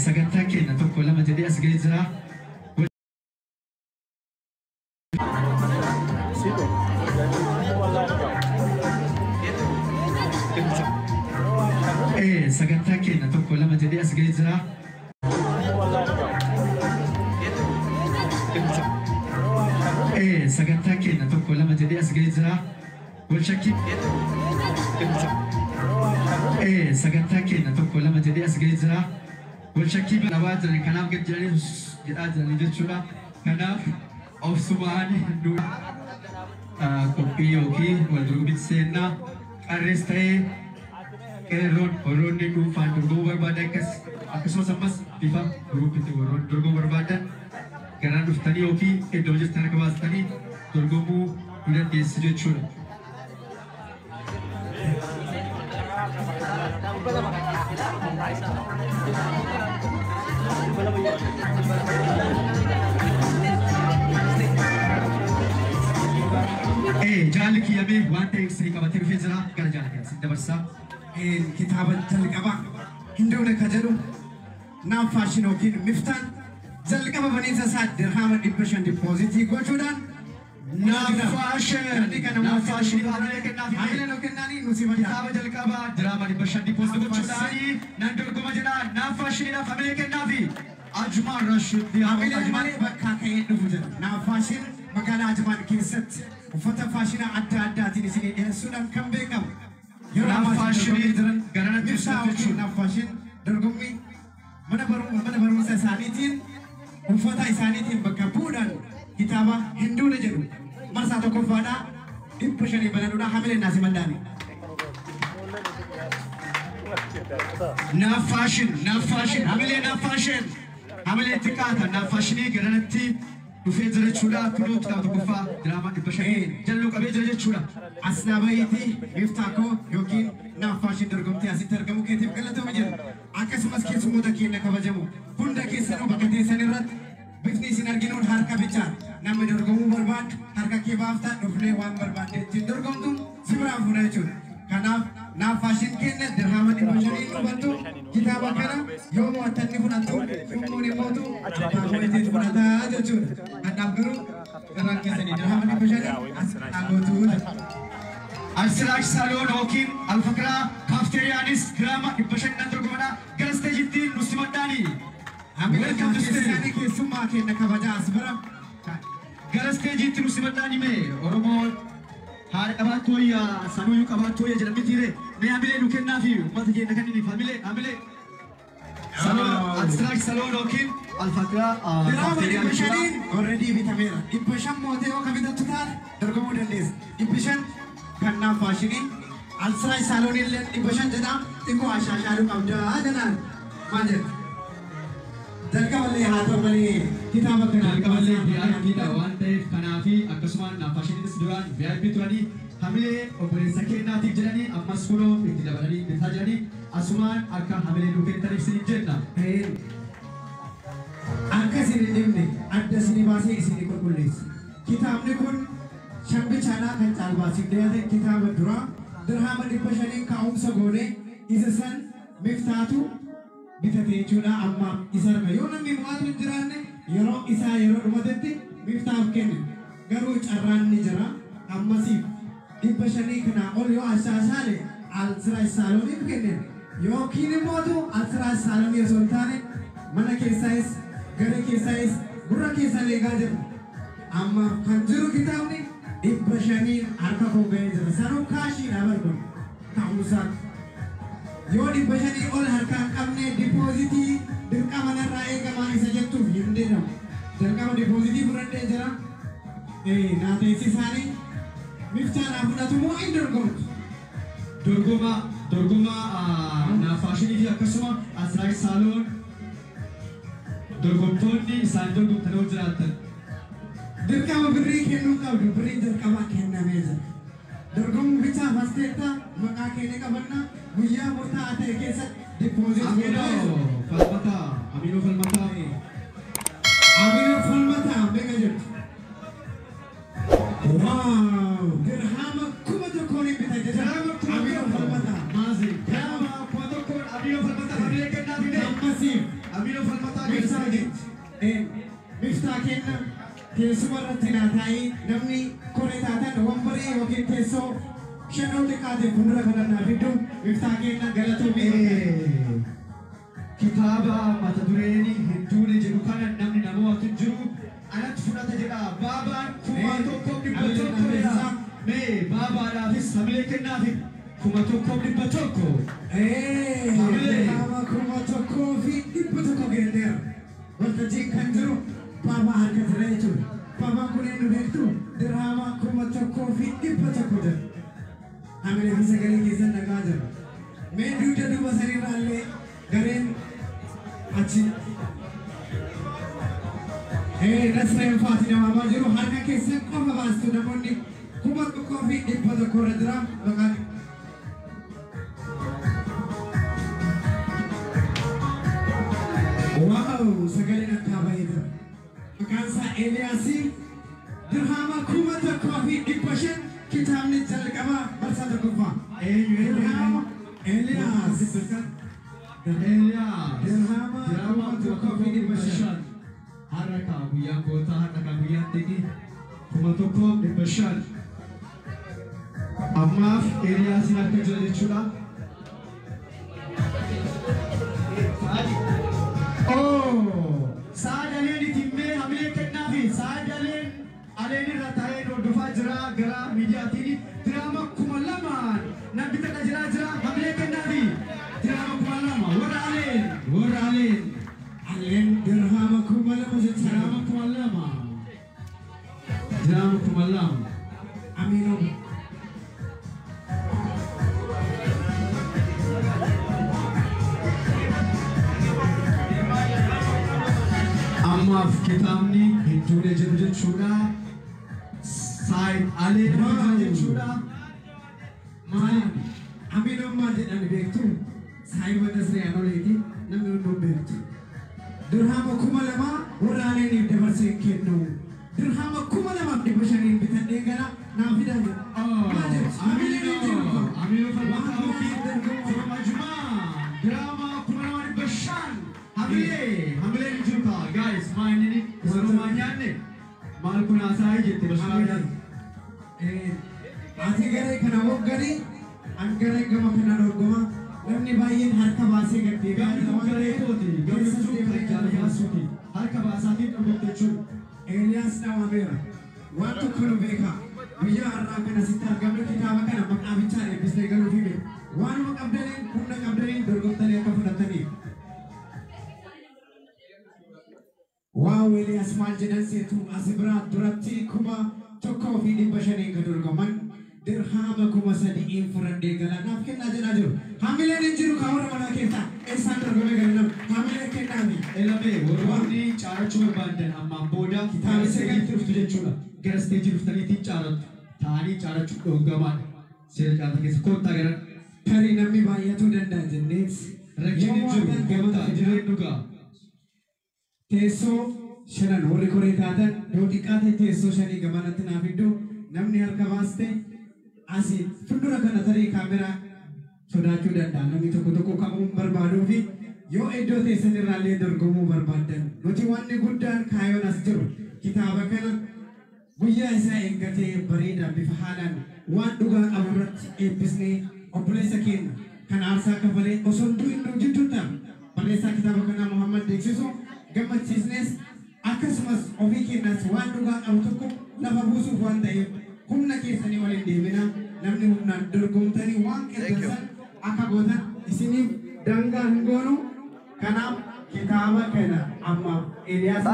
sagantaa keenya tokko lama jedhee as ga'ee jira. Sagantaa keenya tokko lama jedhee as ga'ee jira. Sagantaa keenya tokko lama jedhee as ga'ee jira. Walshakii. Sagantaa keenya tokko lama jedhee as ga'ee jira. Walshakii balabaa jiran kanaaf gad jedhanii jedhaa jiranii jechuudha. Kanaaf obsumaan hedduu qophii yookiin wal dorgommii seenaa qarrees ta'ee qeerroon warroonni dhuunfaan dorgomuu barbaadan akkasumas ammas bifa guruupitti warroonni dorgomuu barbaadan garaan dhuftanii yookiin iddoo jirtan akka baastanii dorgomuu ni dandeessu jechuudha. Jaalli kiyyamee waan ta'eef sirrii qabatee dhufee jira gara jaallatanii dabarsaa. Kitaaba jalqaba hinduuna ka jedhu naaf faashin yookiin miftaan jalqaba baniinsa isaa dirhama 500 dippoozitii gochuudhaan naaf faashin kitaaba jalqaba dirhama 500 dippoozitii gochuudhaan nan dorgoma jedha naaf faashiniidhaaf hamilee kennaafi Ajmaan Rashid hamilee malee bakka ka'ee dhufu jedha naaf faashin magaalaa Ajmaan keessatti uffata faashina adda addaatiin isinii dhiyeessuudhaan kan beekamu. Naaf faashinii jiran garanatti ibsachuun naaf faashin dorgommii mana barumsa isaaniitiin uffata isaaniitiin bakka bu'uudhaan kitaaba hinduuna jedhu marsaa tokkoffaadhaa 500 banaduudha hamilee naasi mandaani. Naaf faashin hamilee xiqqaata naaf faashinii garanatti dhufee jira jechuudha. Kunoo kitaaba tokkoffaa diraamaa 500 jallu qabee jira jechuudha. Asnaabayitii miftaakoo yookiin naaf faashin dorgomtii asitti argamu keetiif galatoomii jira. Akkasumas keessummoota keenya kabajamu hunda keessanuu bakka teessan irratti bifni isin arginuun harka bichaa namni dorgomuu barbaadu harka kee baaftaa dhufnee waan barbaadde ittiin dorgomtu si biraa fuudha jechuudha. Kanaaf naaf faashin keenya dirhama 500 hubattu kitaaba kana yoo mo'attanni fudhattu dhummuun immootu taaboleetiif fudhataa jechuudha. Kanaaf garuu irraan keessanii dirhama 500 as dhagootuudha. Alsiraaj Saloon yookiin Alfakraa Kaafteeriyaanis dirhama 500 dorgomana gara isteejiitti nutti maddaanii. Welcome to stage. Keessummaa keenya kabajaa as bira. Gara isteejiitti nutti maddaanii mee Oromoo haala qabaattuu wayyaa sanuyyuu qabaattuu wayyaa jedhamti tiire mee hamilee nu kennaa fi uummata keenya kan inni hamilee. Alsiraaj Saloon yookiin Alfakraa Kaafteeriyaan 500 already bitameera. 500 mootee yoo kabitattu taate dorgomuu dandeessa. 500 kan naaf faashinii Alsiraaj Saloon illee 500 jedhaa xiqqoo ashaashaaluu qabdaa jedhaan maal jedha. Jalqaballee haa ta'u malee kitaaba kana jalqaballee VIPdha waan ta'eef kanaafi akkasumaan naaf faashiniinis duraan VIP turanii hamilee obboleessa keenyaatiif jedhanii ammas kunoo itti dabalanii bitaa jedhanii asumaan akka hamilee nu kennitaniif isin jenna. Akka isin hin dhibne adda isin baasee isin qulqulleessa. Kitaabni kun shambichaadhaa kan caalbaasiif dhiyaate kitaaba duraa dirhama 500 kaa'umsa goonee isa san miftaatu bitatee jechuudha. Amma isa arga yoo namni mo'atu hin jiraanne yeroo isaa yeroo dhumatetti miftaaf kenne garuu carraan ni jira ammasiif 500 kanaa ol yoo ashaashaale Alsiraaj Salooniif kenne yookiin immoo Alsiraaj Saloonii osoo hin taane mana keessaayis gara keessaayis gurra keessa leegaa jira. Amma kan jiru kitaabni 500 harka koo ga'ee jira. Sanuu kaashiidhaa barbaadu ta'uusaa. Yoo 500 ol harkaan qabne dippoozitii dirqama narraa eegamaa isa jettuuf hin deedamu. Jalqaba dippoozitii fudhadhee jira. Naa teessisaanii miftaadhaa fudhatu moo hin dorgomtu? Dorgoma naaf faashinii fi akkasuma Alsiraaj Saloon dorgomtoonni isaan dorgomtanii jiraatan. Dirqama birrii kennuu qabdu birriin dirqama kennamee jira. Dorgomuu bichaaf as teetta maqaa keenya qabanna guyyaa murtaa'aa ta'e keessatti dippoozitii Aminoo Falmataa beeka jirtu. Waaw! Dirhama 1,000 bita jedha. Aminoo Falmataa. Maazii. Dirhama 1,000 Aminoo Falmataa hamilee kennaa fi ammasiif Aminoo teessumarratti naa taa'ee namni koree taatan wambaree yookiin teessoo shanoo xiqqaate fuuldura kanarraa fiddu biftaa kenna galatoomee. Kitaaba mata dureen hedduun jedhu kana namni namoota jiru alatti fudhata jedha. Baabaan kuma tokkoof dhibba tokko jedha. Mee baabaadhaafis hamilee kennaafi kuma tokkoof dhibba tokko. Kitaaba kuma tokkoo fi dhibba tokko kenneera. Waltajjii kan jiru baabaa harka jira jechuudha. Baabaan kun eenyu beektu dirhama kuma tokkoo fi dhibba tokko jira. Hamilee fi sagalee keessan dhagaa jira. Mee dugda duuba saniirraallee gareen achi nasreen faati namamaa jiru harka keessan qofa baastu namoonni kuma tokkoo fi dhibba tokko irra jira maqaan waaw sagaleen akka bahee jira maqaan isaa Eeliyaasii dirhama kuma tokkoo fi dhibba shan kitaabni jalqabaa barsaa tokkoffaa Eeliyaas dirhama tokkoo fi dhibba shan haraka guyyaa goota haraka guyyaa tiki kuma tokkoof dhibba shan ammaaf Eeliyaasin harka jira jechuudha. Saadaleen itimmee hamilee kennaafi saadaleen aleen irra taa'ee hordofaa jira gara miidiyaatiin dirhama kuma lamaan namni takka jira hamilee kennaafi dirhama kuma lama warra aleen Aleen dirhama kuma lama jechuudha. dirhama kuma lama Amiin. ammaaf kitaabni hedduun jedhu jechuudha. Saayid aleen jechuudha. Maal aminummaa jedhan beektu saayiba nasree anoleeti namni hunduu beektu. Dirhama kuma lama warra Aleeniif dabarsee kennu. Dirhama kuma lamaaf dhibba shaniin bitadhee gara naaf fidan. Maal jedhu amileen jiru. Amileen falmataa fi dirhama jumaa dirhama kuma lama dhibba shan hamileen jiru kaa guys maayinini isanumaa nyaanne maal kun haasaa jette bashaadan. Ati garee kana hogganii an garee gama kana dorgoma namni baay'een harka baasee gaddee garee kooti gammachuu kan jaaliyyaasuuti harka baasaatiin dhugoote jechuudha. Eeliyaas Namameera waan tokko nu beeka guyyaa har'aa kana sitti argamne kitaaba kana maqaa bichaan eebbisnee galuuf hime waanuma qabdaniin humna qabdaniin dorgomtanii akka fudhataniif. Waaw Eeliyaas maal jedhan seetu as biraa duratti kuma tokkoo fi dhibba shaniin kan dorgoman dirhama kuma sadiin fudhadhee galanaaf kennaa jedhaa jiru. Hamileen hin jiru kan warra manaa keessaa eessaan dorgomee galanam hamileen kennaafi. Elamee warroonni caarachuu barbaadan ammaan booda kitaaba seeratti dhuftu jechuudha. Gara isteejii dhuftaniitiin caarattu ta'anii caarachuu dhooggamaadha. Seera caalta keessa koottaa garan tarii namni baay'atuu danda'a jennees rakkinni jiru gamtaa jireen dhugaa. Teessoo shanan warri koree taatan yoo xiqqaate teessoo shanii gamanatti naaf iddoo namni harka baaste asii fuuldura kana tarii kaameraa sodaachuu danda'a namni tokko qabuun barbaaduu fi yoo iddoo teessan irraallee dorgomuu barbaadan nuti wanni guddaan kaayoon as jiru kitaaba kana guyyaa isaa eeggatee bareedaa bifa haalaan waan dhugaa qabu irratti eebbisnee obboleessa keenya kan aarsaa kafalee osoo hunduu jidduutaan barreessaa kitaaba kanaa Muhammad beeksisu gammachiisnees akkasumas ofii keenyas waan dhugaa qabu tokko lafa buusuuf waan ta'eef humna keessanii waliin deemina namni humnaan dorgomtanii waan qeessan akka gootan isiniif dangaa hin goonu kanaaf kitaaba kana amma Eeliyaas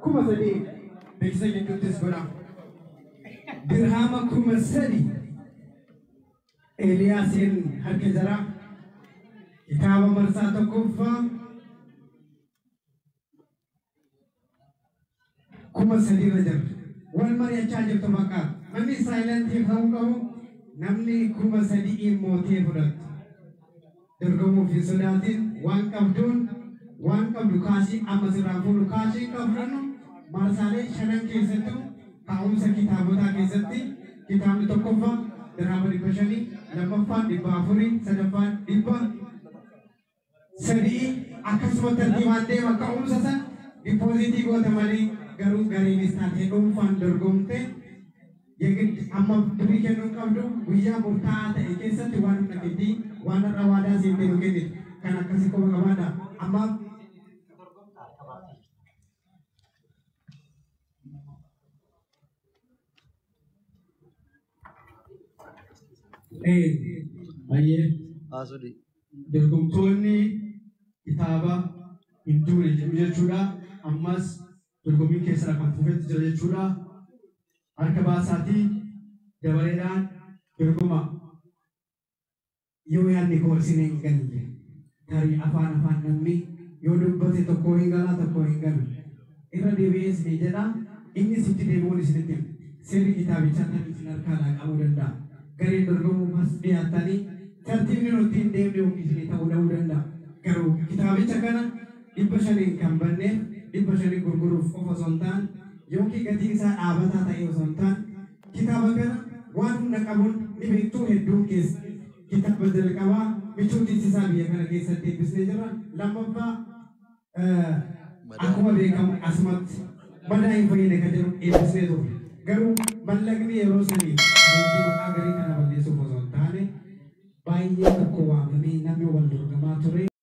kuma sadii beeksisa jidduuttis godha dirhama kuma sadii Eeliyaasiin harka jara kitaaba marsaa tokkoffaa kuma sadii irra jira wal mari'achaa jirtu bakka namni saayilantii ta'uu qabu namni kuma sadii mootee fudhatu dorgomuuf hin sodaatin waan qabduun waan qabdu kaashii amma sirraa fuudhu kaashii qabdannu marsaalee shanan keessattuu kaa'umsa kitaabotaa keessatti kitaabni tokkoffaa dirhama 500 lammaffaan 400 sadaffaan 100 akkasuma tartiibaan deema kaa'umsa san dippooziitii goota malee garuu gariinis taatee dhuunfaan dorgomte yegid amma durii kennuu qabdu guyyaa murtaa'aa ta'e keessatti waan hunda keetti waan irra waadaa siif deemu kennite kan akkasii qofa qabaadha amma baay'ee Asudi. dorgomtoonni kitaaba hin duune jedhu jechuudha. Ammas dorgommii keessaa kan fufetti jira jechuudha. Harka baasaatii dabaleedhaan dorgoma. yoo yaadni koo isin hin galle tarii afaan namni yoo dubbate tokko hin gala tokko hin galu irra deebi'ee isin jedha inni sitti deebi'uun isinitti sirri kitaabicha tan isin harkaa qabuu danda'a gareen dorgomuu as dhiyaattanii tartiibni nuti hin deemne yookiin isin ta'uu danda'a garuu kitaabicha kana 500 kan banneef 500 gurguruuf qofa osoo hin taane yookiin gatiin isaa dhaabataa ta'e osoo hin taane kitaaba kana waan hunda qabuun ni beektuu hedduun keessa kitaaba jalqabaa michuutiin isaa biyya kana keessatti eebbisnee jira lammaffaa akkuma beekamu asumatti badaa hin fayyine kan jedhu eebbisnee turre garuu mallaqni yeroo sanii mootii maqaa garii kana balleessuuf osoo hin taane baay'ee tokko waamamee namni wal dorgamaa ture.